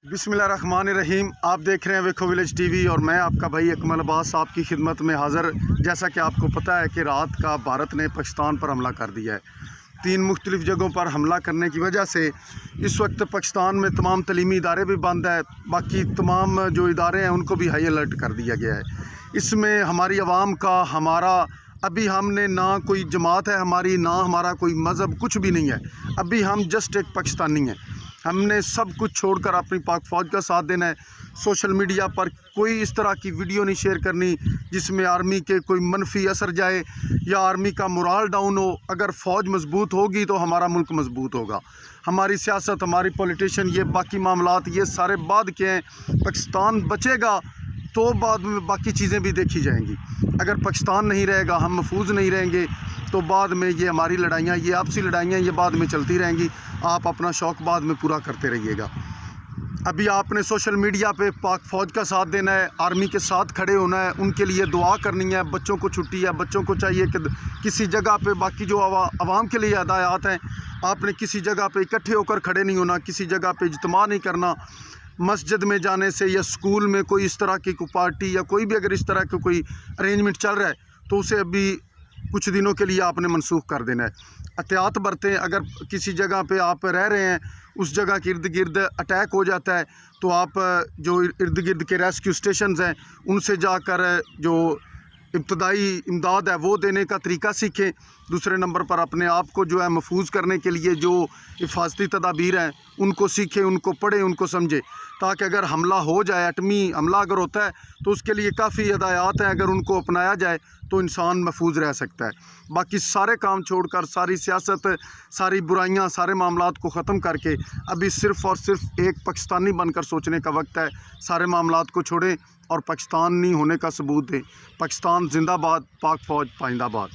बिस्मिल्लाहिर्रहमानिर्रहीम। आप देख रहे हैं वेखो विलेज टीवी और मैं आपका भाई अकमल अब्बास आपकी खिदमत में हाज़िर। जैसा कि आपको पता है कि रात का भारत ने पाकिस्तान पर हमला कर दिया है। 3 मुख्तलिफ़ जगहों पर हमला करने की वजह से इस वक्त पाकिस्तान में तमाम तलीमी इदारे भी बंद है। बाकी तमाम जो इदारे हैं उनको भी हाई अलर्ट कर दिया गया है। इसमें हमारी आवाम का अभी हमने ना कोई जमात है हमारी, ना हमारा कोई मज़हब, कुछ भी नहीं है। अभी हम जस्ट एक पाकिस्तानी हैं। हमने सब कुछ छोड़कर अपनी पाक फ़ौज का साथ देना है। सोशल मीडिया पर कोई इस तरह की वीडियो नहीं शेयर करनी जिसमें आर्मी के कोई मनफी असर जाए या आर्मी का मोराल डाउन हो। अगर फ़ौज मजबूत होगी तो हमारा मुल्क मजबूत होगा। हमारी सियासत, हमारी पॉलिटिशियन, ये बाकी मामलात ये सारे बाद के हैं। पाकिस्तान बचेगा तो बाद में बाकी चीज़ें भी देखी जाएंगी। अगर पाकिस्तान नहीं रहेगा, हम महफूज नहीं रहेंगे, तो बाद में ये हमारी लड़ाइयाँ, ये आपसी लड़ाइयाँ ये बाद में चलती रहेंगी। आप अपना शौक़ बाद में पूरा करते रहिएगा। अभी आपने सोशल मीडिया पे पाक फ़ौज का साथ देना है, आर्मी के साथ खड़े होना है, उनके लिए दुआ करनी है। बच्चों को छुट्टी है, बच्चों को चाहिए कि किसी जगह पे बाकी जो आवाम के लिए हदायत हैं, आपने किसी जगह पे इकट्ठे होकर खड़े नहीं होना, किसी जगह पे इज्तिमा नहीं करना। मस्जिद में जाने से या स्कूल में कोई इस तरह की कोई पार्टी या कोई भी अगर इस तरह का कोई अरेंजमेंट चल रहा है तो उसे अभी कुछ दिनों के लिए आपने मनसूख कर देना है। एहतियात बरतें। अगर किसी जगह पे आप रह रहे हैं, उस जगह के इर्द गिर्द अटैक हो जाता है तो आप जो इर्द गिर्द के रेस्क्यू स्टेशंस हैं उनसे जाकर जो इब्तदाई इमदाद है वो देने का तरीका सीखें। दूसरे नंबर पर अपने आप को जो है महफूज करने के लिए जो हिफाजती तदाबीर हैं उनको सीखें, उनको पढ़ें, उनको समझें, ताकि अगर हमला हो जाए, एटमी हमला अगर होता है तो उसके लिए काफ़ी हिदायत हैं। अगर उनको अपनाया जाए तो इंसान महफूज रह सकता है। बाकी सारे काम छोड़कर, सारी सियासत, सारी बुराइयां, सारे मामलात को ख़त्म करके अभी सिर्फ़ और सिर्फ एक पाकिस्तानी बनकर सोचने का वक्त है। सारे मामलात को छोड़ें और पाकिस्तानी होने का सबूत दें। पाकिस्तान जिंदाबाद, पाक फ़ौज पाइंदाबाद।